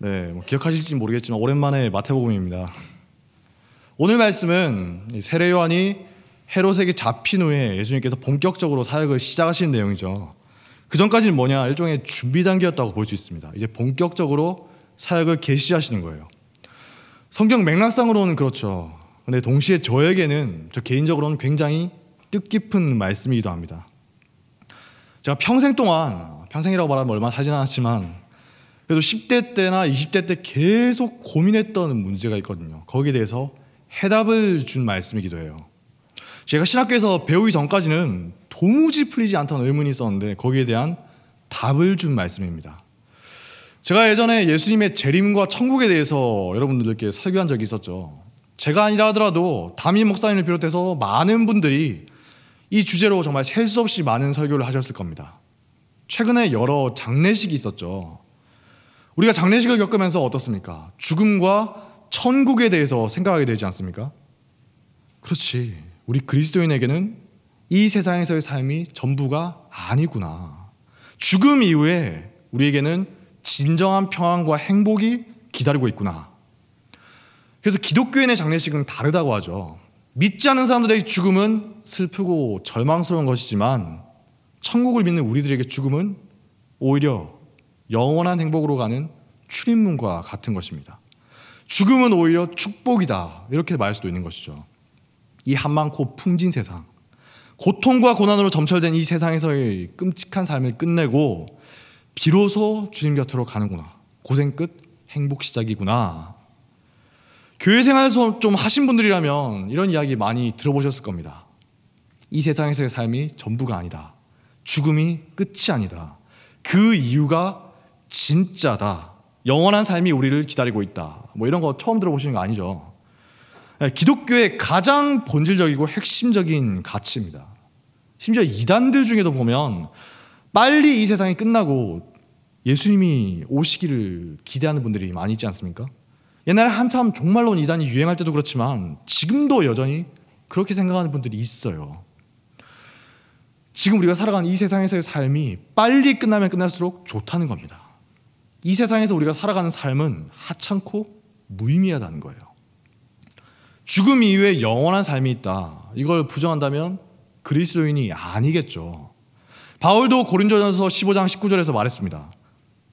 네, 기억하실지 모르겠지만 오랜만에 마태복음입니다. 오늘 말씀은 세례 요한이 헤롯에게 잡힌 후에 예수님께서 본격적으로 사역을 시작하신 내용이죠. 그 전까지는 뭐냐, 일종의 준비 단계였다고 볼 수 있습니다. 이제 본격적으로 사역을 개시하시는 거예요. 성경 맥락상으로는 그렇죠. 근데 동시에 저에게는, 저 개인적으로는 굉장히 뜻깊은 말씀이기도 합니다. 제가 평생 동안, 평생이라고 말하면 얼마나 살진 않았지만 그래도 10대 때나 20대 때 계속 고민했던 문제가 있거든요. 거기에 대해서 해답을 준 말씀이기도 해요. 제가 신학교에서 배우기 전까지는 도무지 풀리지 않던 의문이 있었는데 거기에 대한 답을 준 말씀입니다. 제가 예전에 예수님의 재림과 천국에 대해서 여러분들께 설교한 적이 있었죠. 제가 아니라 하더라도 담임 목사님을 비롯해서 많은 분들이 이 주제로 정말 셀 수 없이 많은 설교를 하셨을 겁니다. 최근에 여러 장례식이 있었죠. 우리가 장례식을 겪으면서 어떻습니까? 죽음과 천국에 대해서 생각하게 되지 않습니까? 그렇지, 우리 그리스도인에게는 이 세상에서의 삶이 전부가 아니구나. 죽음 이후에 우리에게는 진정한 평안과 행복이 기다리고 있구나. 그래서 기독교인의 장례식은 다르다고 하죠. 믿지 않는 사람들에게 죽음은 슬프고 절망스러운 것이지만 천국을 믿는 우리들에게 죽음은 오히려 영원한 행복으로 가는 출입문과 같은 것입니다. 죽음은 오히려 축복이다, 이렇게 말할 수도 있는 것이죠. 이 한많고 풍진 세상, 고통과 고난으로 점철된 이 세상에서의 끔찍한 삶을 끝내고 비로소 주님 곁으로 가는구나. 고생 끝 행복 시작이구나. 교회 생활 좀 하신 분들이라면 이런 이야기 많이 들어보셨을 겁니다. 이 세상에서의 삶이 전부가 아니다. 죽음이 끝이 아니다. 그 이유가 진짜다. 영원한 삶이 우리를 기다리고 있다. 뭐 이런 거 처음 들어보시는 거 아니죠? 기독교의 가장 본질적이고 핵심적인 가치입니다. 심지어 이단들 중에도 보면 빨리 이 세상이 끝나고 예수님이 오시기를 기대하는 분들이 많이 있지 않습니까? 옛날에 한참 종말론 이단이 유행할 때도 그렇지만 지금도 여전히 그렇게 생각하는 분들이 있어요. 지금 우리가 살아가는 이 세상에서의 삶이 빨리 끝나면 끝날수록 좋다는 겁니다. 이 세상에서 우리가 살아가는 삶은 하찮고 무의미하다는 거예요. 죽음 이후에 영원한 삶이 있다, 이걸 부정한다면 그리스도인이 아니겠죠. 바울도 고린도전서 15장 19절에서 말했습니다.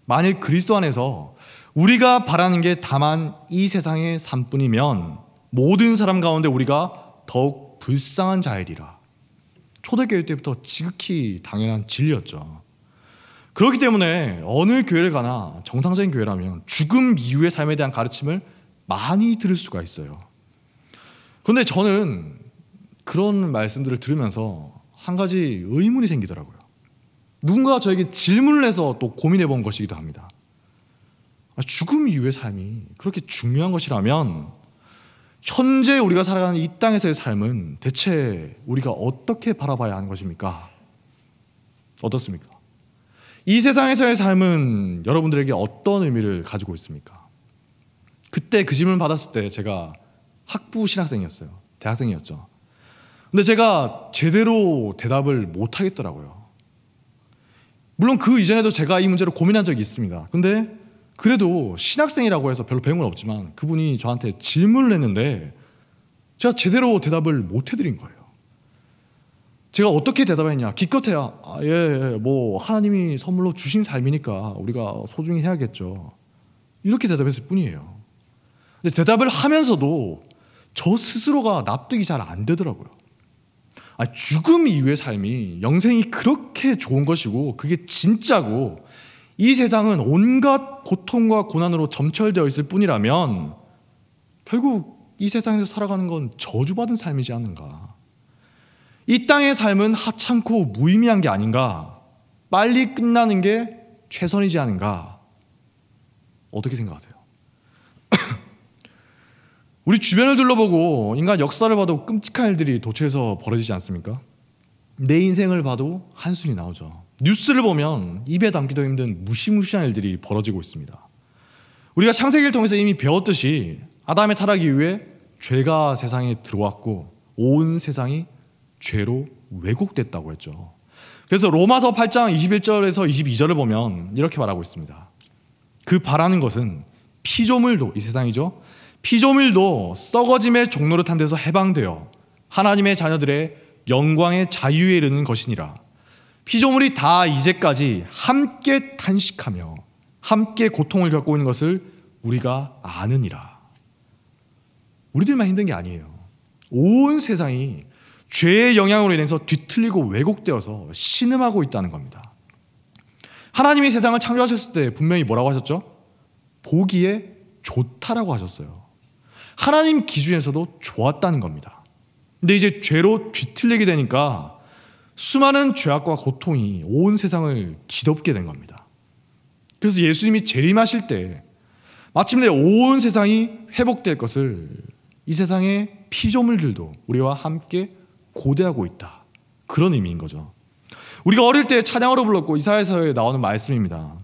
만일 그리스도 안에서 우리가 바라는 게 다만 이 세상의 삶뿐이면 모든 사람 가운데 우리가 더욱 불쌍한 자이리라. 초대교회 때부터 지극히 당연한 진리였죠. 그렇기 때문에 어느 교회를 가나 정상적인 교회라면 죽음 이후의 삶에 대한 가르침을 많이 들을 수가 있어요. 그런데 저는 그런 말씀들을 들으면서 한 가지 의문이 생기더라고요. 누군가 저에게 질문을 해서 또 고민해 본 것이기도 합니다. 죽음 이후의 삶이 그렇게 중요한 것이라면 현재 우리가 살아가는 이 땅에서의 삶은 대체 우리가 어떻게 바라봐야 하는 것입니까? 어떻습니까? 이 세상에서의 삶은 여러분들에게 어떤 의미를 가지고 있습니까? 그때 그 질문을 받았을 때 제가 학부 신학생이었어요. 대학생이었죠. 근데 제가 제대로 대답을 못 하겠더라고요. 물론 그 이전에도 제가 이 문제로 고민한 적이 있습니다. 근데 그래도 신학생이라고 해서 별로 배운 건 없지만 그분이 저한테 질문을 했는데 제가 제대로 대답을 못 해드린 거예요. 제가 어떻게 대답했냐, 기껏해야 뭐 하나님이 선물로 주신 삶이니까 우리가 소중히 해야겠죠, 이렇게 대답했을 뿐이에요. 근데 대답을 하면서도 저 스스로가 납득이 잘 안 되더라고요. 죽음 이후의 삶이, 영생이 그렇게 좋은 것이고 그게 진짜고 이 세상은 온갖 고통과 고난으로 점철되어 있을 뿐이라면 결국 이 세상에서 살아가는 건 저주받은 삶이지 않는가. 이 땅의 삶은 하찮고 무의미한 게 아닌가, 빨리 끝나는 게 최선이지 않은가. 어떻게 생각하세요? 우리 주변을 둘러보고 인간 역사를 봐도 끔찍한 일들이 도처에서 벌어지지 않습니까? 내 인생을 봐도 한숨이 나오죠. 뉴스를 보면 입에 담기도 힘든 무시무시한 일들이 벌어지고 있습니다. 우리가 창세기를 통해서 이미 배웠듯이 아담의 타락 이후에 죄가 세상에 들어왔고 온 세상이 죄로 왜곡됐다고 했죠. 그래서 로마서 8장 21절에서 22절을 보면 이렇게 말하고 있습니다. 그 바라는 것은 피조물도, 이 세상이죠. 피조물도 썩어짐의 종로를 탄 데서 해방되어 하나님의 자녀들의 영광의 자유에 이르는 것이니라. 피조물이 다 이제까지 함께 탄식하며 함께 고통을 겪고 있는 것을 우리가 아느니라. 우리들만 힘든 게 아니에요. 온 세상이 죄의 영향으로 인해서 뒤틀리고 왜곡되어서 신음하고 있다는 겁니다. 하나님이 세상을 창조하셨을 때 분명히 뭐라고 하셨죠? 보기에 좋다라고 하셨어요. 하나님 기준에서도 좋았다는 겁니다. 근데 이제 죄로 뒤틀리게 되니까 수많은 죄악과 고통이 온 세상을 뒤덮게 된 겁니다. 그래서 예수님이 재림하실 때 마침내 온 세상이 회복될 것을 이 세상의 피조물들도 우리와 함께 고대하고 있다. 그런 의미인 거죠. 우리가 어릴 때 찬양으로 불렀고 이사야서에 나오는 말씀입니다.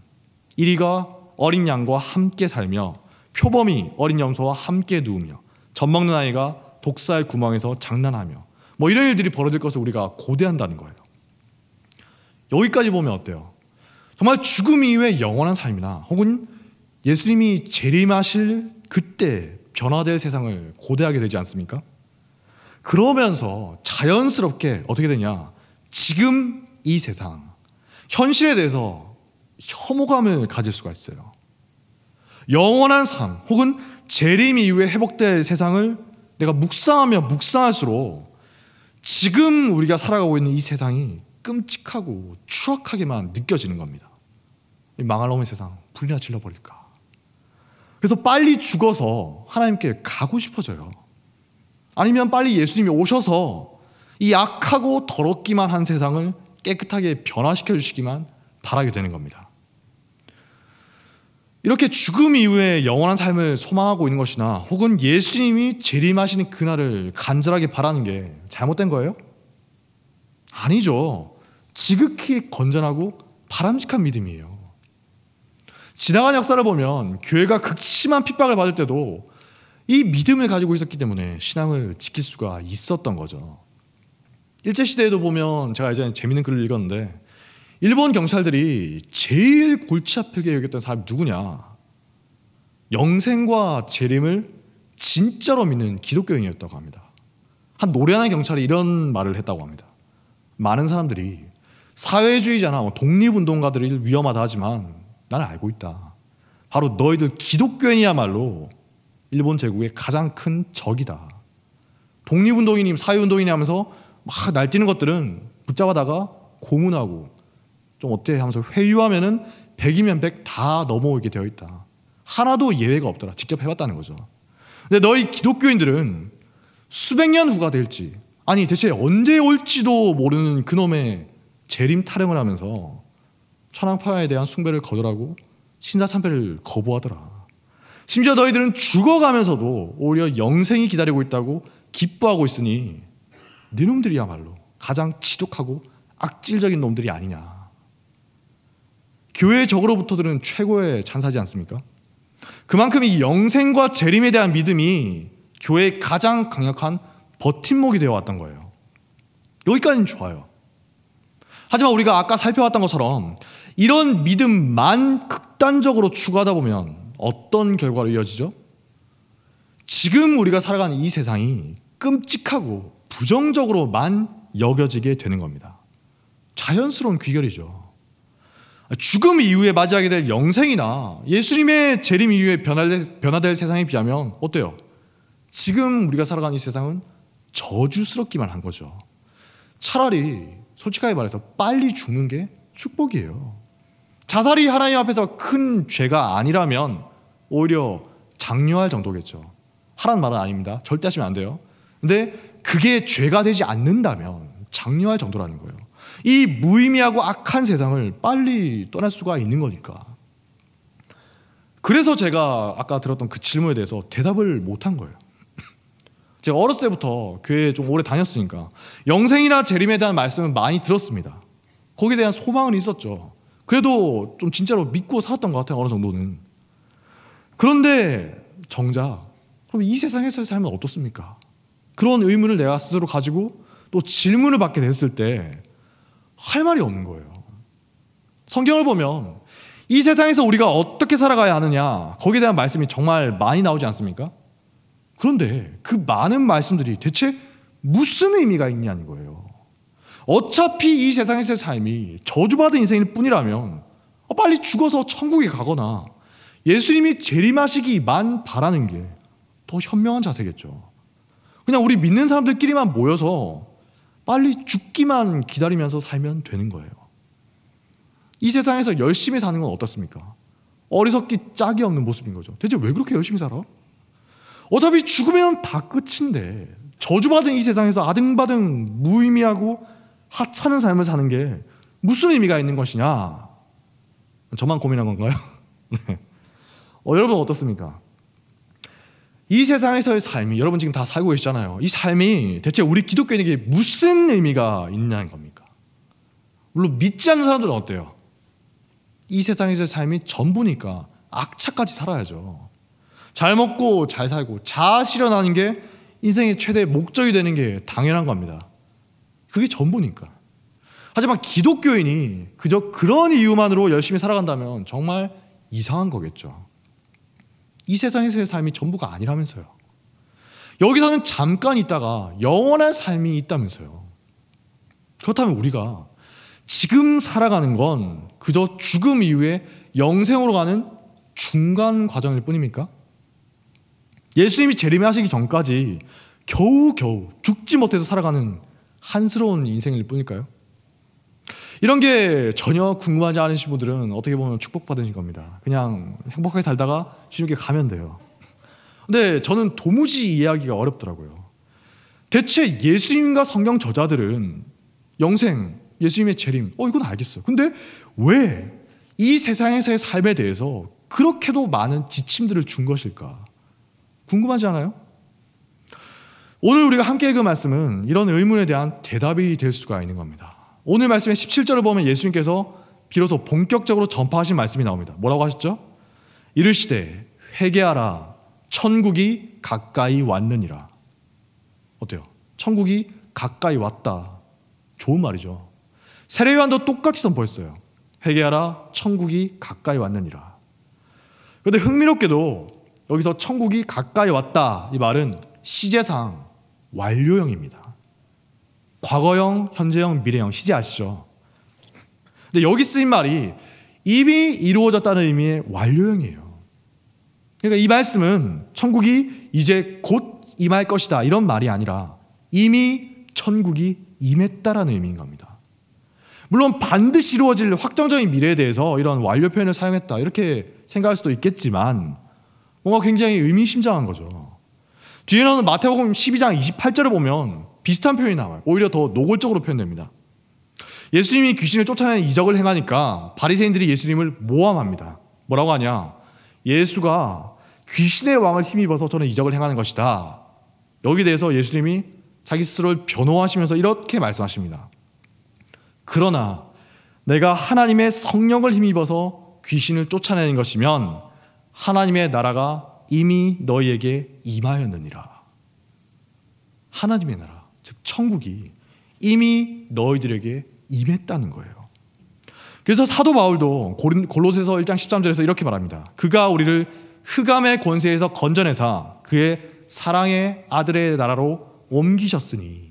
이리가 어린 양과 함께 살며 표범이 어린 염소와 함께 누우며 젖먹는 아이가 독사의 구멍에서 장난하며 뭐 이런 일들이 벌어질 것을 우리가 고대한다는 거예요. 여기까지 보면 어때요? 정말 죽음 이후의 영원한 삶이나 혹은 예수님이 재림하실 그때 변화될 세상을 고대하게 되지 않습니까? 그러면서 자연스럽게 어떻게 되냐? 지금 이 세상, 현실에 대해서 혐오감을 가질 수가 있어요. 영원한 삶 혹은 재림 이후에 회복될 세상을 내가 묵상하며 묵상할수록 지금 우리가 살아가고 있는 이 세상이 끔찍하고 추악하게만 느껴지는 겁니다. 이 망할 놈의 세상 불이나 질러버릴까. 그래서 빨리 죽어서 하나님께 가고 싶어져요. 아니면 빨리 예수님이 오셔서 이 악하고 더럽기만 한 세상을 깨끗하게 변화시켜 주시기만 바라게 되는 겁니다. 이렇게 죽음 이후에 영원한 삶을 소망하고 있는 것이나 혹은 예수님이 재림하시는 그날을 간절하게 바라는 게 잘못된 거예요? 아니죠. 지극히 건전하고 바람직한 믿음이에요. 지나간 역사를 보면 교회가 극심한 핍박을 받을 때도 이 믿음을 가지고 있었기 때문에 신앙을 지킬 수가 있었던 거죠. 일제시대에도 보면 제가 예전에 재밌는 글을 읽었는데 일본 경찰들이 제일 골치 아프게 여겼던 사람이 누구냐? 영생과 재림을 진짜로 믿는 기독교인이었다고 합니다. 한 노련한 경찰이 이런 말을 했다고 합니다. 많은 사람들이 사회주의자나 독립운동가들이 위험하다 하지만 나는 알고 있다. 바로 너희들 기독교인이야말로 일본 제국의 가장 큰 적이다. 독립운동인이 사회운동인이 하면서 막 날뛰는 것들은 붙잡아다가 고문하고 좀 어때 하면서 회유하면은 100이면 100 다 넘어오게 되어 있다. 하나도 예외가 없더라. 직접 해봤다는 거죠. 근데 너희 기독교인들은 수백 년 후가 될지 아니 대체 언제 올지도 모르는 그놈의 재림 타령을 하면서 천황파에 대한 숭배를 거절하고 신사참배를 거부하더라. 심지어 너희들은 죽어가면서도 오히려 영생이 기다리고 있다고 기뻐하고 있으니 네 놈들이야말로 가장 지독하고 악질적인 놈들이 아니냐. 교회의 적으로부터들은 최고의 찬사지 않습니까? 그만큼 이 영생과 재림에 대한 믿음이 교회의 가장 강력한 버팀목이 되어왔던 거예요. 여기까지는 좋아요. 하지만 우리가 아까 살펴봤던 것처럼 이런 믿음만 극단적으로 추구하다 보면 어떤 결과로 이어지죠? 지금 우리가 살아가는 이 세상이 끔찍하고 부정적으로만 여겨지게 되는 겁니다. 자연스러운 귀결이죠. 죽음 이후에 맞이하게 될 영생이나 예수님의 재림 이후에 변화될 세상에 비하면 어때요? 지금 우리가 살아가는 이 세상은 저주스럽기만 한 거죠. 차라리 솔직하게 말해서 빨리 죽는 게 축복이에요. 자살이 하나님 앞에서 큰 죄가 아니라면 오히려 장려할 정도겠죠. 하라는 말은 아닙니다. 절대 하시면 안 돼요. 근데 그게 죄가 되지 않는다면 장려할 정도라는 거예요. 이 무의미하고 악한 세상을 빨리 떠날 수가 있는 거니까. 그래서 제가 아까 들었던 그 질문에 대해서 대답을 못한 거예요. 제가 어렸을 때부터 교회에 좀 오래 다녔으니까 영생이나 재림에 대한 말씀은 많이 들었습니다. 거기에 대한 소망은 있었죠. 그래도 좀 진짜로 믿고 살았던 것 같아요. 어느 정도는. 그런데 정작 그럼 이 세상에서 살면 어떻습니까? 그런 의문을 내가 스스로 가지고 또 질문을 받게 됐을 때 할 말이 없는 거예요. 성경을 보면 이 세상에서 우리가 어떻게 살아가야 하느냐, 거기에 대한 말씀이 정말 많이 나오지 않습니까? 그런데 그 많은 말씀들이 대체 무슨 의미가 있냐는 거예요. 어차피 이 세상에서의 삶이 저주받은 인생일 뿐이라면 빨리 죽어서 천국에 가거나 예수님이 재림하시기만 바라는 게 더 현명한 자세겠죠. 그냥 우리 믿는 사람들끼리만 모여서 빨리 죽기만 기다리면서 살면 되는 거예요. 이 세상에서 열심히 사는 건 어떻습니까? 어리석기 짝이 없는 모습인 거죠. 대체 왜 그렇게 열심히 살아? 어차피 죽으면 다 끝인데 저주받은 이 세상에서 아등바등 무의미하고 하찮은 삶을 사는 게 무슨 의미가 있는 것이냐? 저만 고민한 건가요? 네. 여러분 어떻습니까? 이 세상에서의 삶이, 여러분 지금 다 살고 계시잖아요. 이 삶이 대체 우리 기독교인에게 무슨 의미가 있냐는 겁니까? 물론 믿지 않는 사람들은 어때요? 이 세상에서의 삶이 전부니까 악착같이 살아야죠. 잘 먹고 잘 살고 자아 실현하는 게 인생의 최대 목적이 되는 게 당연한 겁니다. 그게 전부니까. 하지만 기독교인이 그저 그런 이유만으로 열심히 살아간다면 정말 이상한 거겠죠. 이 세상에서의 삶이 전부가 아니라면서요. 여기서는 잠깐 있다가 영원한 삶이 있다면서요. 그렇다면 우리가 지금 살아가는 건 그저 죽음 이후에 영생으로 가는 중간 과정일 뿐입니까? 예수님이 재림하시기 전까지 겨우겨우 죽지 못해서 살아가는 한스러운 인생일 뿐일까요? 이런 게 전혀 궁금하지 않으신 분들은 어떻게 보면 축복받으신 겁니다. 그냥 행복하게 살다가 주님께 가면 돼요. 근데 저는 도무지 이해하기가 어렵더라고요. 대체 예수님과 성경 저자들은 영생, 예수님의 재림, 이건 알겠어요. 근데 왜 이 세상에서의 삶에 대해서 그렇게도 많은 지침들을 준 것일까? 궁금하지 않아요? 오늘 우리가 함께 읽은 말씀은 이런 의문에 대한 대답이 될 수가 있는 겁니다. 오늘 말씀의 17절을 보면 예수님께서 비로소 본격적으로 전파하신 말씀이 나옵니다. 뭐라고 하셨죠? 이르시되 회개하라, 천국이 가까이 왔느니라. 어때요? 천국이 가까이 왔다. 좋은 말이죠. 세례요한도 똑같이 선포했어요. 회개하라, 천국이 가까이 왔느니라. 그런데 흥미롭게도 여기서 천국이 가까이 왔다, 이 말은 시제상 완료형입니다. 과거형, 현재형, 미래형, 시제 아시죠? 근데 여기 쓰인 말이 이미 이루어졌다는 의미의 완료형이에요. 그러니까 이 말씀은 천국이 이제 곧 임할 것이다 이런 말이 아니라 이미 천국이 임했다라는 의미인 겁니다. 물론 반드시 이루어질 확정적인 미래에 대해서 이런 완료 표현을 사용했다 이렇게 생각할 수도 있겠지만 뭔가 굉장히 의미심장한 거죠. 뒤에 나오는 마태복음 12장 28절을 보면 비슷한 표현이 나와요. 오히려 더 노골적으로 표현됩니다. 예수님이 귀신을 쫓아내는 이적을 행하니까 바리새인들이 예수님을 모함합니다. 뭐라고 하냐? 예수가 귀신의 왕을 힘입어서 저는 이적을 행하는 것이다. 여기에 대해서 예수님이 자기 스스로를 변호하시면서 이렇게 말씀하십니다. 그러나 내가 하나님의 성령을 힘입어서 귀신을 쫓아내는 것이면 하나님의 나라가 이미 너희에게 임하였느니라. 하나님의 나라, 즉 천국이 이미 너희들에게 임했다는 거예요. 그래서 사도 바울도 골로새서 1장 13절에서 이렇게 말합니다. 그가 우리를 흑암의 권세에서 건져내사 그의 사랑의 아들의 나라로 옮기셨으니,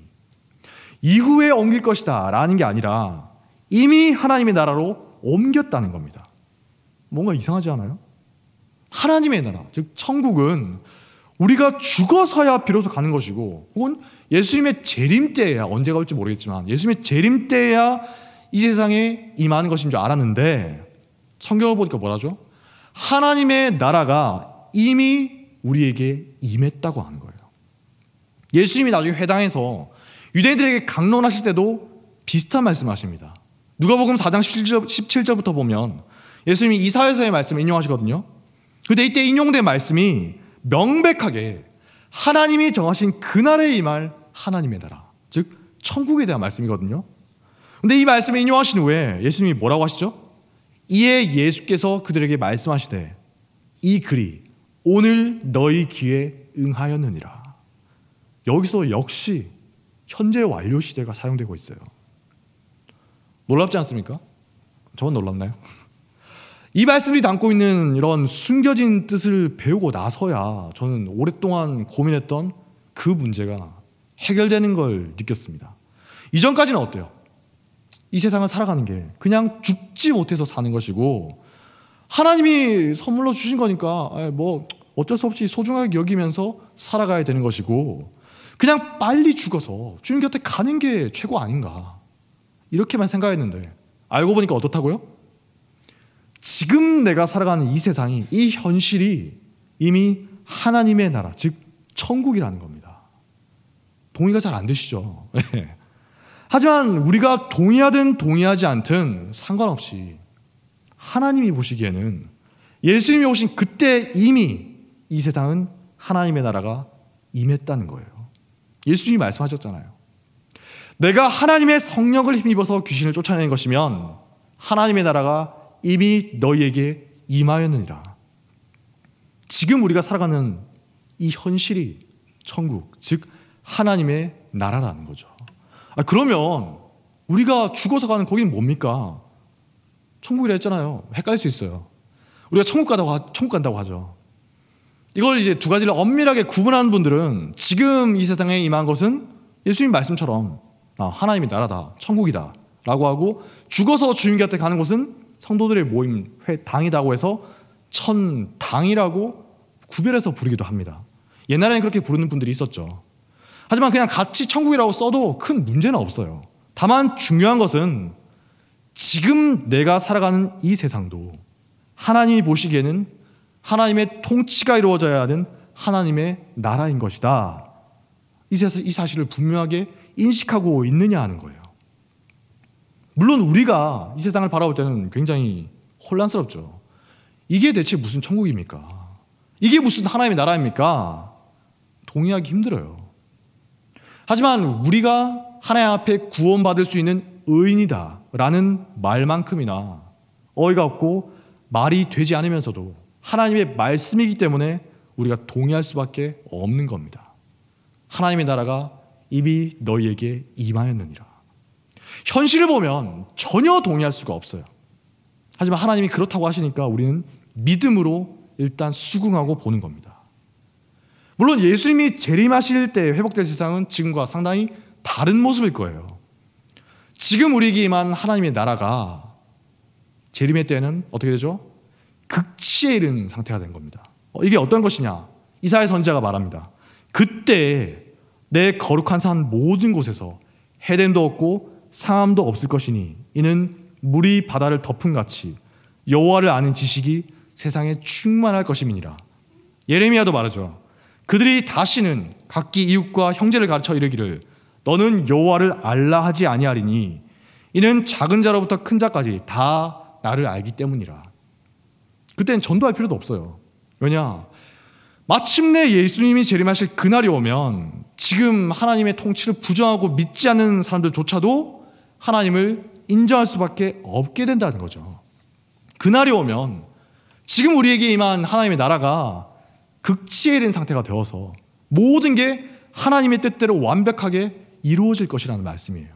이후에 옮길 것이다 라는 게 아니라 이미 하나님의 나라로 옮겼다는 겁니다. 뭔가 이상하지 않아요? 하나님의 나라, 즉 천국은 우리가 죽어서야 비로소 가는 것이고, 혹은 예수님의 재림 때야, 언제가 올지 모르겠지만 예수님의 재림 때야 이 세상에 임하는 것인 줄 알았는데 성경을 보니까 뭐라죠? 하나님의 나라가 이미 우리에게 임했다고 하는 거예요. 예수님이 나중에 회당에서 유대인들에게 강론하실 때도 비슷한 말씀하십니다. 누가복음 4장 17절부터 보면 예수님이 이사야서의 말씀을 인용하시거든요. 근데 이때 인용된 말씀이 명백하게 하나님이 정하신 그날에 임할 하나님의 나라, 즉 천국에 대한 말씀이거든요. 근데 이 말씀을 인용하신 후에 예수님이 뭐라고 하시죠? 이에 예수께서 그들에게 말씀하시되 이 글이 오늘 너희 귀에 응하였느니라. 여기서 역시 현재 완료 시대가 사용되고 있어요. 놀랍지 않습니까? 저건 놀랍나요? 이 말씀이 담고 있는 이런 숨겨진 뜻을 배우고 나서야 저는 오랫동안 고민했던 그 문제가 해결되는 걸 느꼈습니다. 이전까지는 어때요? 이 세상을 살아가는 게 그냥 죽지 못해서 사는 것이고 하나님이 선물로 주신 거니까 뭐 어쩔 수 없이 소중하게 여기면서 살아가야 되는 것이고 그냥 빨리 죽어서 주님 곁에 가는 게 최고 아닌가 이렇게만 생각했는데 알고 보니까 어떻다고요? 지금 내가 살아가는 이 세상이 이 현실이 이미 하나님의 나라 즉 천국이라는 겁니다. 동의가 잘 안 되시죠? 하지만 우리가 동의하든 동의하지 않든 상관없이 하나님이 보시기에는 예수님이 오신 그때 이미 이 세상은 하나님의 나라가 임했다는 거예요. 예수님이 말씀하셨잖아요. 내가 하나님의 성령을 힘입어서 귀신을 쫓아내는 것이면 하나님의 나라가 이미 너희에게 임하였느니라. 지금 우리가 살아가는 이 현실이 천국, 즉 하나님의 나라라는 거죠. 그러면 우리가 죽어서 가는 거기는 뭡니까? 천국이라 했잖아요. 헷갈릴 수 있어요. 우리가 천국 간다고 하죠. 이걸 이제 두 가지를 엄밀하게 구분하는 분들은 지금 이 세상에 임한 것은 예수님 말씀처럼 하나님의 나라다, 천국이다 라고 하고 죽어서 주님 곁에 가는 곳은 성도들의 모임, 당이라고 해서 천당이라고 구별해서 부르기도 합니다. 옛날에는 그렇게 부르는 분들이 있었죠. 하지만 그냥 같이 천국이라고 써도 큰 문제는 없어요. 다만 중요한 것은 지금 내가 살아가는 이 세상도 하나님이 보시기에는 하나님의 통치가 이루어져야 하는 하나님의 나라인 것이다. 이 사실을 분명하게 인식하고 있느냐 하는 거예요. 물론 우리가 이 세상을 바라볼 때는 굉장히 혼란스럽죠. 이게 대체 무슨 천국입니까? 이게 무슨 하나님의 나라입니까? 동의하기 힘들어요. 하지만 우리가 하나님 앞에 구원받을 수 있는 의인이다 라는 말만큼이나 어이가 없고 말이 되지 않으면서도 하나님의 말씀이기 때문에 우리가 동의할 수밖에 없는 겁니다. 하나님의 나라가 이미 너희에게 임하였느니라. 현실을 보면 전혀 동의할 수가 없어요. 하지만 하나님이 그렇다고 하시니까 우리는 믿음으로 일단 수긍하고 보는 겁니다. 물론 예수님이 재림하실 때 회복될 세상은 지금과 상당히 다른 모습일 거예요. 지금 우리에게 임한 하나님의 나라가 재림의 때는 어떻게 되죠? 극치에 이른 상태가 된 겁니다. 이게 어떤 것이냐? 이사야 선지자가 말합니다. 그때 내 거룩한 산 모든 곳에서 해됨도 없고 상함도 없을 것이니 이는 물이 바다를 덮은 같이 여호와를 아는 지식이 세상에 충만할 것임이니라. 예레미야도 말하죠. 그들이 다시는 각기 이웃과 형제를 가르쳐 이르기를 너는 여호와를 알라 하지 아니하리니 이는 작은 자로부터 큰 자까지 다 나를 알기 때문이라. 그때는 전도할 필요도 없어요. 왜냐? 마침내 예수님이 재림하실 그날이 오면 지금 하나님의 통치를 부정하고 믿지 않는 사람들조차도 하나님을 인정할 수밖에 없게 된다는 거죠. 그날이 오면 지금 우리에게 임한 하나님의 나라가 극치에 이른 상태가 되어서 모든 게 하나님의 뜻대로 완벽하게 이루어질 것이라는 말씀이에요.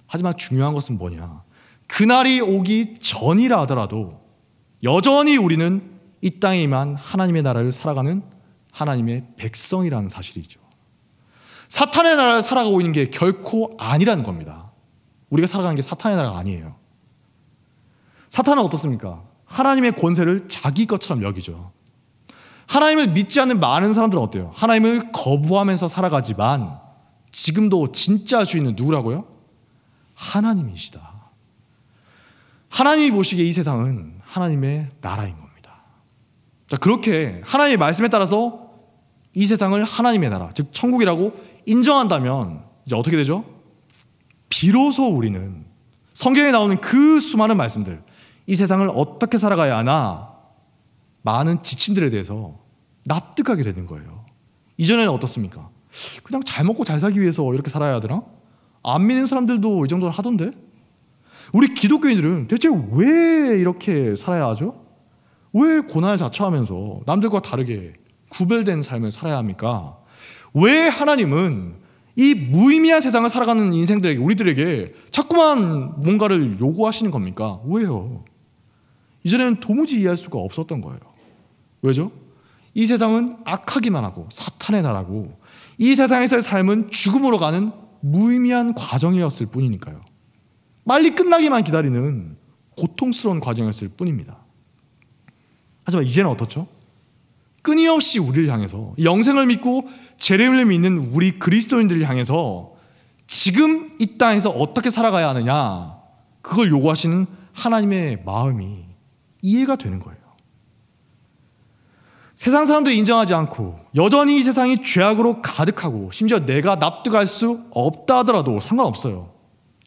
하지만 중요한 것은 뭐냐? 그날이 오기 전이라 하더라도 여전히 우리는 이 땅에 임한 하나님의 나라를 살아가는 하나님의 백성이라는 사실이죠. 사탄의 나라를 살아가고 있는 게 결코 아니라는 겁니다. 우리가 살아가는 게 사탄의 나라가 아니에요. 사탄은 어떻습니까? 하나님의 권세를 자기 것처럼 여기죠. 하나님을 믿지 않는 많은 사람들은 어때요? 하나님을 거부하면서 살아가지만 지금도 진짜 주인은 누구라고요? 하나님이시다. 하나님이 보시기에 이 세상은 하나님의 나라인 겁니다. 자, 그렇게 하나님의 말씀에 따라서 이 세상을 하나님의 나라, 즉 천국이라고 인정한다면 이제 어떻게 되죠? 비로소 우리는 성경에 나오는 그 수많은 말씀들, 이 세상을 어떻게 살아가야 하나 많은 지침들에 대해서 납득하게 되는 거예요. 이전에는 어떻습니까? 그냥 잘 먹고 잘 살기 위해서 이렇게 살아야 하더라? 안 믿는 사람들도 이 정도는 하던데? 우리 기독교인들은 대체 왜 이렇게 살아야 하죠? 왜 고난을 자처하면서 남들과 다르게 구별된 삶을 살아야 합니까? 왜 하나님은 이 무의미한 세상을 살아가는 인생들에게, 우리들에게 자꾸만 뭔가를 요구하시는 겁니까? 왜요? 이전에는 도무지 이해할 수가 없었던 거예요. 왜죠? 이 세상은 악하기만 하고 사탄의 나라고 이 세상에서의 삶은 죽음으로 가는 무의미한 과정이었을 뿐이니까요. 빨리 끝나기만 기다리는 고통스러운 과정이었을 뿐입니다. 하지만 이제는 어떻죠? 끊임없이 우리를 향해서 영생을 믿고 재림을 믿는 우리 그리스도인들을 향해서 지금 이 땅에서 어떻게 살아가야 하느냐, 그걸 요구하시는 하나님의 마음이 이해가 되는 거예요. 세상 사람들이 인정하지 않고 여전히 이 세상이 죄악으로 가득하고 심지어 내가 납득할 수 없다 하더라도 상관없어요.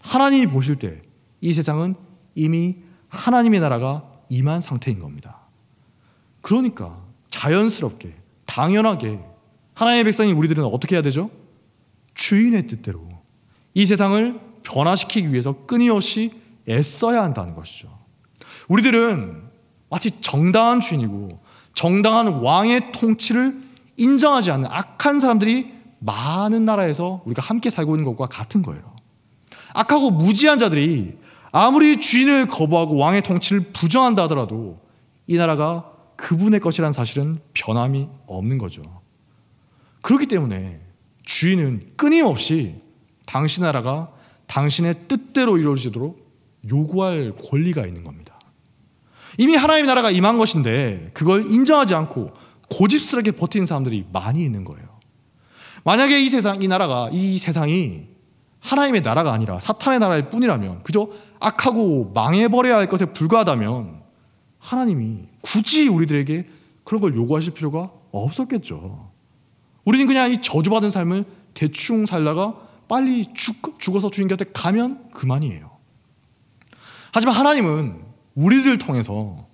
하나님이 보실 때 이 세상은 이미 하나님의 나라가 임한 상태인 겁니다. 그러니까 자연스럽게 당연하게 하나님의 백성인 우리들은 어떻게 해야 되죠? 주인의 뜻대로 이 세상을 변화시키기 위해서 끊임없이 애써야 한다는 것이죠. 우리들은 마치 정당한 주인이고 정당한 왕의 통치를 인정하지 않는 악한 사람들이 많은 나라에서 우리가 함께 살고 있는 것과 같은 거예요. 악하고 무지한 자들이 아무리 주인을 거부하고 왕의 통치를 부정한다 하더라도 이 나라가 그분의 것이라는 사실은 변함이 없는 거죠. 그렇기 때문에 주인은 끊임없이 당신 나라가 당신의 뜻대로 이루어지도록 요구할 권리가 있는 겁니다. 이미 하나님의 나라가 임한 것인데 그걸 인정하지 않고 고집스럽게 버티는 사람들이 많이 있는 거예요. 만약에 이 세상이 하나님의 나라가 아니라 사탄의 나라일 뿐이라면, 그저 악하고 망해버려야 할 것에 불과하다면 하나님이 굳이 우리들에게 그런 걸 요구하실 필요가 없었겠죠. 우리는 그냥 이 저주받은 삶을 대충 살다가 빨리 죽어서 주님 곁에 가면 그만이에요. 하지만 하나님은 우리들을 통해서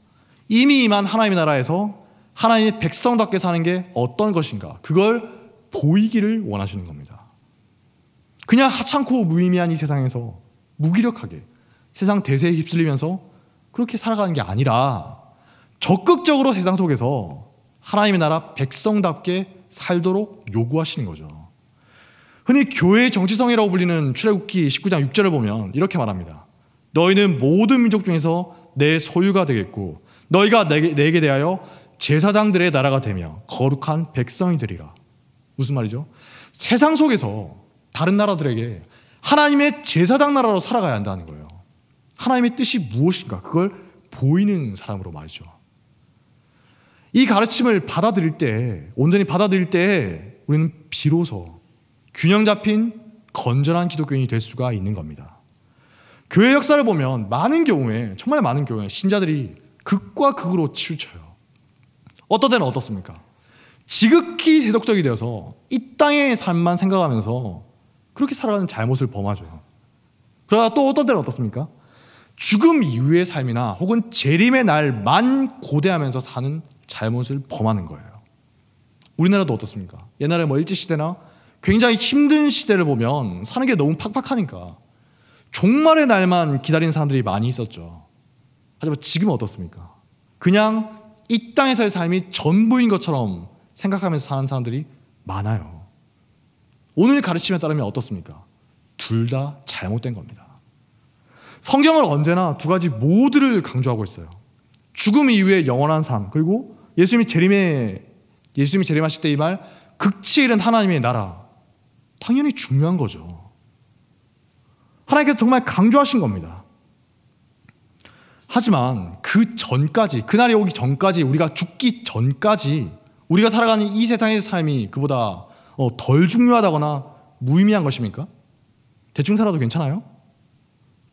이미 임한 하나님의 나라에서 하나님의 백성답게 사는 게 어떤 것인가, 그걸 보이기를 원하시는 겁니다. 그냥 하찮고 무의미한 이 세상에서 무기력하게 세상 대세에 휩쓸리면서 그렇게 살아가는 게 아니라 적극적으로 세상 속에서 하나님의 나라 백성답게 살도록 요구하시는 거죠. 흔히 교회의 정치성이라고 불리는 출애굽기 19장 6절을 보면 이렇게 말합니다. 너희는 모든 민족 중에서 내 소유가 되겠고 너희가 내게 대하여 제사장들의 나라가 되며 거룩한 백성이 되리라. 무슨 말이죠? 세상 속에서 다른 나라들에게 하나님의 제사장 나라로 살아가야 한다는 거예요. 하나님의 뜻이 무엇인가, 그걸 보이는 사람으로 말이죠. 이 가르침을 온전히 받아들일 때 우리는 비로소 균형 잡힌 건전한 기독교인이 될 수가 있는 겁니다. 교회 역사를 보면 정말 많은 경우에 신자들이 극과 극으로 치우쳐요. 어떤 때는 어떻습니까? 지극히 세속적이 되어서 이 땅의 삶만 생각하면서 그렇게 살아가는 잘못을 범하죠. 그러다 또 어떤 때는 어떻습니까? 죽음 이후의 삶이나 혹은 재림의 날만 고대하면서 사는 잘못을 범하는 거예요. 우리나라도 어떻습니까? 옛날에 일제시대나 굉장히 힘든 시대를 보면 사는 게 너무 팍팍하니까 종말의 날만 기다리는 사람들이 많이 있었죠. 하지만 지금은 어떻습니까? 그냥 이 땅에서의 삶이 전부인 것처럼 생각하면서 사는 사람들이 많아요. 오늘 가르침에 따르면 어떻습니까? 둘 다 잘못된 겁니다. 성경은 언제나 두 가지 모두를 강조하고 있어요. 죽음 이후의 영원한 삶, 그리고 예수님이 재림하실 때 이 말, 극치에 이른 하나님의 나라. 당연히 중요한 거죠. 하나님께서 정말 강조하신 겁니다. 하지만 그 전까지, 그날이 오기 전까지, 우리가 죽기 전까지 우리가 살아가는 이 세상의 삶이 그보다 덜 중요하다거나 무의미한 것입니까? 대충 살아도 괜찮아요?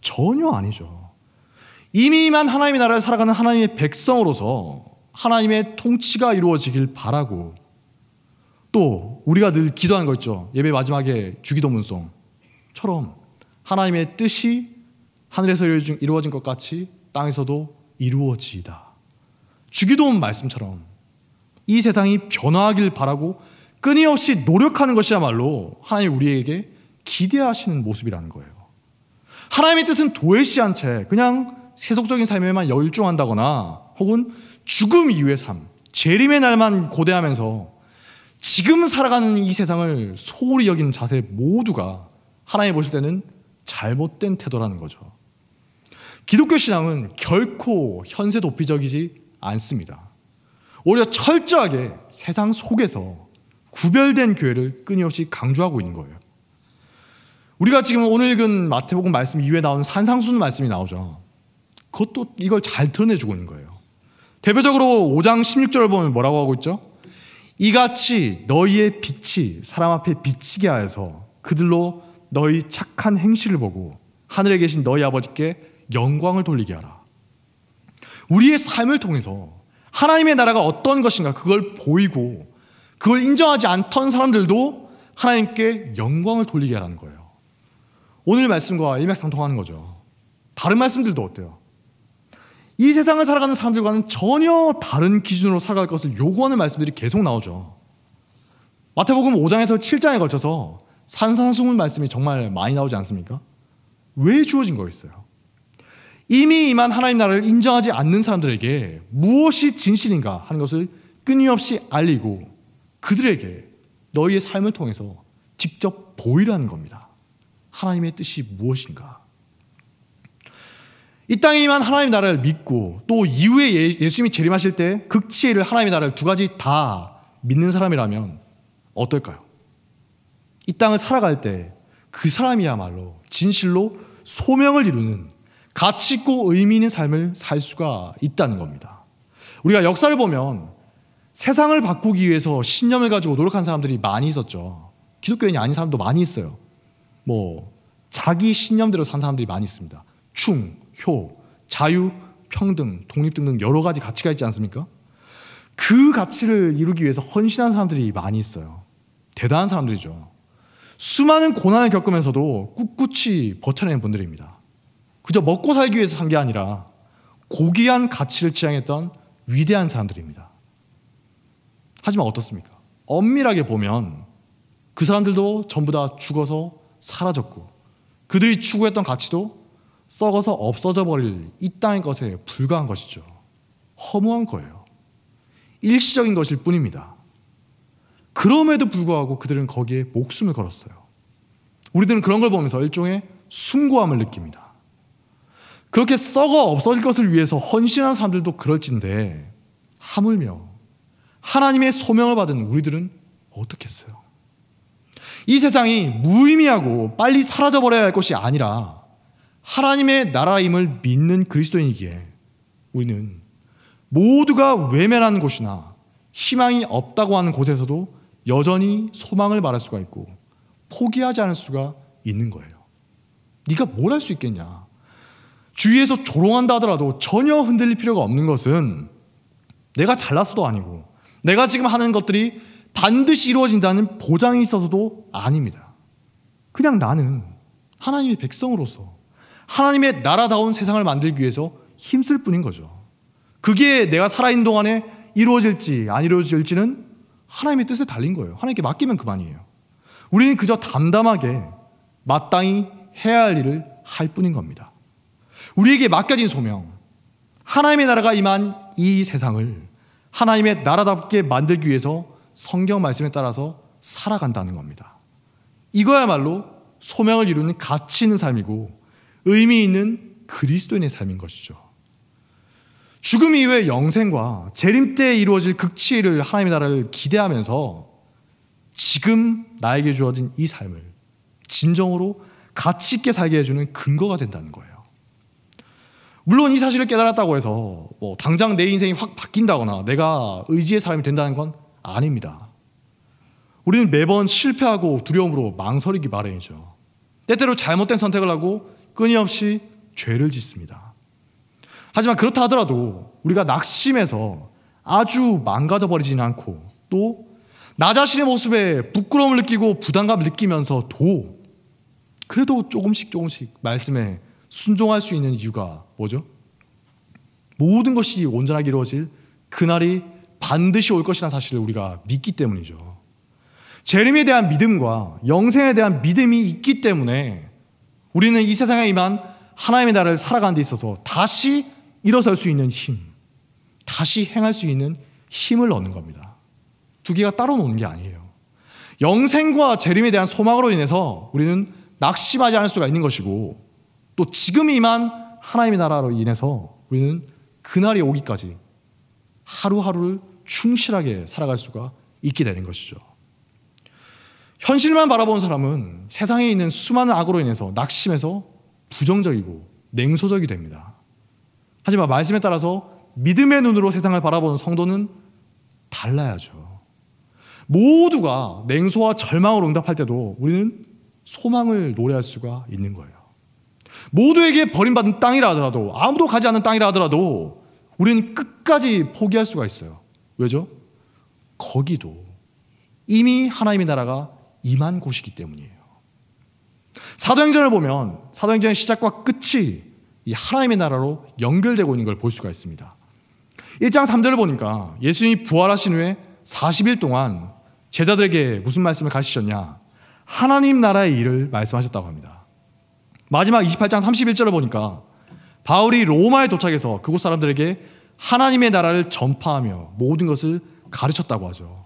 전혀 아니죠. 이미만 하나님의 나라를 살아가는 하나님의 백성으로서 하나님의 통치가 이루어지길 바라고, 또 우리가 늘 기도하는 거 있죠. 예배 마지막에 주기도문송처럼 하나님의 뜻이 하늘에서 이루어진 것 같이 땅에서도 이루어지이다. 주기도문 말씀처럼 이 세상이 변화하길 바라고 끊임없이 노력하는 것이야말로 하나님이 우리에게 기대하시는 모습이라는 거예요. 하나님의 뜻은 도외시한 채 그냥 세속적인 삶에만 열중한다거나 혹은 죽음 이후의 삶, 재림의 날만 고대하면서 지금 살아가는 이 세상을 소홀히 여기는 자세 모두가 하나님 보실 때는 잘못된 태도라는 거죠. 기독교 신앙은 결코 현세 도피적이지 않습니다. 오히려 철저하게 세상 속에서 구별된 교회를 끊임없이 강조하고 있는 거예요. 우리가 지금 오늘 읽은 마태복음 말씀 이후에 나오는 산상수훈 말씀이 나오죠. 그것도 이걸 잘 드러내주고 있는 거예요. 대표적으로 5장 16절을 보면 뭐라고 하고 있죠? 이같이 너희의 빛이 사람 앞에 비치게 하여서 그들로 너희 착한 행실을 보고 하늘에 계신 너희 아버지께 영광을 돌리게 하라. 우리의 삶을 통해서 하나님의 나라가 어떤 것인가 그걸 보이고 그걸 인정하지 않던 사람들도 하나님께 영광을 돌리게 하라는 거예요. 오늘 말씀과 일맥상통하는 거죠. 다른 말씀들도 어때요? 이 세상을 살아가는 사람들과는 전혀 다른 기준으로 살아갈 것을 요구하는 말씀들이 계속 나오죠. 마태복음 5장에서 7장에 걸쳐서 산상수훈 말씀이 정말 많이 나오지 않습니까? 왜 주어진 거였어요? 이미 임한 하나님 나라를 인정하지 않는 사람들에게 무엇이 진실인가 하는 것을 끊임없이 알리고 그들에게 너희의 삶을 통해서 직접 보이라는 겁니다. 하나님의 뜻이 무엇인가? 이 땅에 임한 하나님 나라를 믿고 또 이후에 예수님이 재림하실 때 극치를 하나님의 나라를 두 가지 다 믿는 사람이라면 어떨까요? 이 땅을 살아갈 때 그 사람이야말로 진실로 소명을 이루는 가치 있고 의미 있는 삶을 살 수가 있다는 겁니다. 우리가 역사를 보면 세상을 바꾸기 위해서 신념을 가지고 노력한 사람들이 많이 있었죠. 기독교인이 아닌 사람도 많이 있어요. 자기 신념대로 산 사람들이 많이 있습니다. 충, 효, 자유, 평등, 독립 등등 여러 가지 가치가 있지 않습니까? 그 가치를 이루기 위해서 헌신한 사람들이 많이 있어요. 대단한 사람들이죠. 수많은 고난을 겪으면서도 꿋꿋이 버텨낸 분들입니다. 그저 먹고 살기 위해서 산 게 아니라 고귀한 가치를 지향했던 위대한 사람들입니다. 하지만 어떻습니까? 엄밀하게 보면 그 사람들도 전부 다 죽어서 사라졌고 그들이 추구했던 가치도 썩어서 없어져 버릴 이 땅의 것에 불과한 것이죠. 허무한 거예요. 일시적인 것일 뿐입니다. 그럼에도 불구하고 그들은 거기에 목숨을 걸었어요. 우리들은 그런 걸 보면서 일종의 숭고함을 느낍니다. 그렇게 썩어 없어질 것을 위해서 헌신한 사람들도 그럴진데 하물며 하나님의 소명을 받은 우리들은 어떻겠어요? 이 세상이 무의미하고 빨리 사라져버려야 할 것이 아니라 하나님의 나라임을 믿는 그리스도인이기에 우리는 모두가 외면하는 곳이나 희망이 없다고 하는 곳에서도 여전히 소망을 말할 수가 있고 포기하지 않을 수가 있는 거예요. 네가 뭘 할 수 있겠냐? 주위에서 조롱한다 하더라도 전혀 흔들릴 필요가 없는 것은 내가 잘났어도 아니고 내가 지금 하는 것들이 반드시 이루어진다는 보장이 있어서도 아닙니다. 그냥 나는 하나님의 백성으로서 하나님의 나라다운 세상을 만들기 위해서 힘쓸 뿐인 거죠. 그게 내가 살아있는 동안에 이루어질지 안 이루어질지는 하나님의 뜻에 달린 거예요. 하나님께 맡기면 그만이에요. 우리는 그저 담담하게 마땅히 해야 할 일을 할 뿐인 겁니다. 우리에게 맡겨진 소명, 하나님의 나라가 임한 이 세상을 하나님의 나라답게 만들기 위해서 성경 말씀에 따라서 살아간다는 겁니다. 이거야말로 소명을 이루는 가치 있는 삶이고 의미 있는 그리스도인의 삶인 것이죠. 죽음 이후의 영생과 재림 때 이루어질 극치를 하나님의 나라를 기대하면서 지금 나에게 주어진 이 삶을 진정으로 가치 있게 살게 해주는 근거가 된다는 거예요. 물론 이 사실을 깨달았다고 해서 당장 내 인생이 확 바뀐다거나 내가 의지의 사람이 된다는 건 아닙니다. 우리는 매번 실패하고 두려움으로 망설이기 마련이죠. 때때로 잘못된 선택을 하고 끊임없이 죄를 짓습니다. 하지만 그렇다 하더라도 우리가 낙심해서 아주 망가져버리지는 않고 또 나 자신의 모습에 부끄러움을 느끼고 부담감을 느끼면서도 그래도 조금씩 말씀에 순종할 수 있는 이유가 뭐죠? 모든 것이 온전하게 이루어질 그날이 반드시 올 것이라는 사실을 우리가 믿기 때문이죠. 재림에 대한 믿음과 영생에 대한 믿음이 있기 때문에 우리는 이 세상에 임한 하나님의 나라를 살아가는 데 있어서 다시 일어설 수 있는 힘, 다시 행할 수 있는 힘을 얻는 겁니다. 두 개가 따로 노는 게 아니에요. 영생과 재림에 대한 소망으로 인해서 우리는 낙심하지 않을 수가 있는 것이고 또 지금 임한 하나님의 나라로 인해서 우리는 그날이 오기까지 하루하루를 충실하게 살아갈 수가 있게 되는 것이죠. 현실만 바라보는 사람은 세상에 있는 수많은 악으로 인해서 낙심해서 부정적이고 냉소적이 됩니다. 하지만 말씀에 따라서 믿음의 눈으로 세상을 바라보는 성도는 달라야죠. 모두가 냉소와 절망으로 응답할 때도 우리는 소망을 노래할 수가 있는 거예요. 모두에게 버림받은 땅이라 하더라도, 아무도 가지 않는 땅이라 하더라도 우리는 끝까지 포기할 수가 있어요. 왜죠? 거기도 이미 하나님의 나라가 임한 곳이기 때문이에요. 사도행전을 보면 사도행전의 시작과 끝이 이 하나님의 나라로 연결되고 있는 걸 볼 수가 있습니다. 1장 3절을 보니까 예수님이 부활하신 후에 40일 동안 제자들에게 무슨 말씀을 가르치셨냐? 하나님 나라의 일을 말씀하셨다고 합니다. 마지막 28장 31절을 보니까 바울이 로마에 도착해서 그곳 사람들에게 하나님의 나라를 전파하며 모든 것을 가르쳤다고 하죠.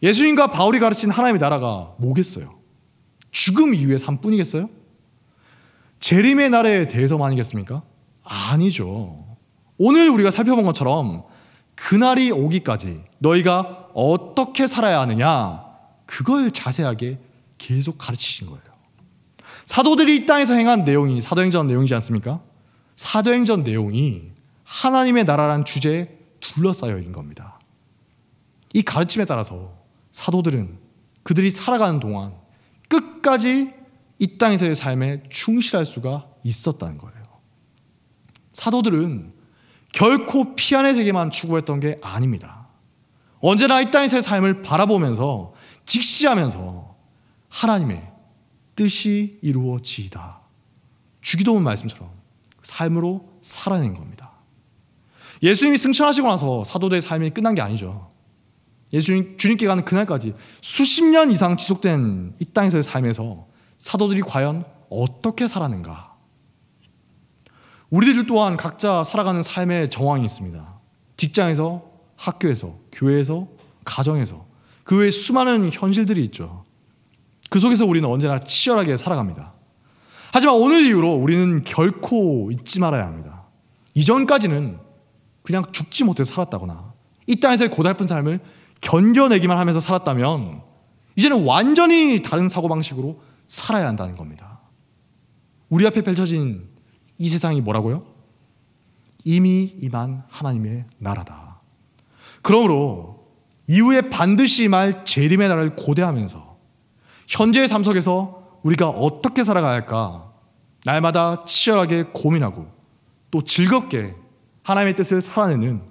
예수님과 바울이 가르친 하나님의 나라가 뭐겠어요? 죽음 이후의 삶뿐이겠어요? 재림의 날에 대해서만이겠습니까? 아니죠. 오늘 우리가 살펴본 것처럼 그날이 오기까지 너희가 어떻게 살아야 하느냐, 그걸 자세하게 계속 가르치신 거예요. 사도들이 이 땅에서 행한 내용이 사도행전 내용이지 않습니까? 사도행전 내용이 하나님의 나라라는 주제에 둘러싸여 있는 겁니다. 이 가르침에 따라서 사도들은 그들이 살아가는 동안 끝까지 이 땅에서의 삶에 충실할 수가 있었다는 거예요. 사도들은 결코 피안의 세계만 추구했던 게 아닙니다. 언제나 이 땅에서의 삶을 바라보면서 직시하면서 하나님의 뜻이 이루어지이다, 주기도문 말씀처럼 삶으로 살아낸 겁니다. 예수님이 승천하시고 나서 사도들의 삶이 끝난 게 아니죠. 주님께 가는 그날까지 수십 년 이상 지속된 이 땅에서의 삶에서 사도들이 과연 어떻게 살았는가? 우리들 또한 각자 살아가는 삶의 정황이 있습니다. 직장에서, 학교에서, 교회에서, 가정에서, 그 외에 수많은 현실들이 있죠. 그 속에서 우리는 언제나 치열하게 살아갑니다. 하지만 오늘 이후로 우리는 결코 잊지 말아야 합니다. 이전까지는 그냥 죽지 못해서 살았다거나 이 땅에서의 고달픈 삶을 견뎌내기만 하면서 살았다면 이제는 완전히 다른 사고방식으로 살아야 한다는 겁니다. 우리 앞에 펼쳐진 이 세상이 뭐라고요? 이미 임한 하나님의 나라다. 그러므로 이후에 반드시 임할 재림의 날을 고대하면서 현재의 삶 속에서 우리가 어떻게 살아가야 할까 날마다 치열하게 고민하고 또 즐겁게 하나님의 뜻을 살아내는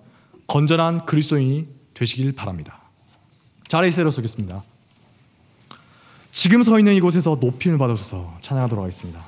건전한 그리스도인이 되시길 바랍니다. 자리에 세워서겠습니다. 지금 서 있는 이곳에서 높임을 받으셔서 찬양하도록 하겠습니다.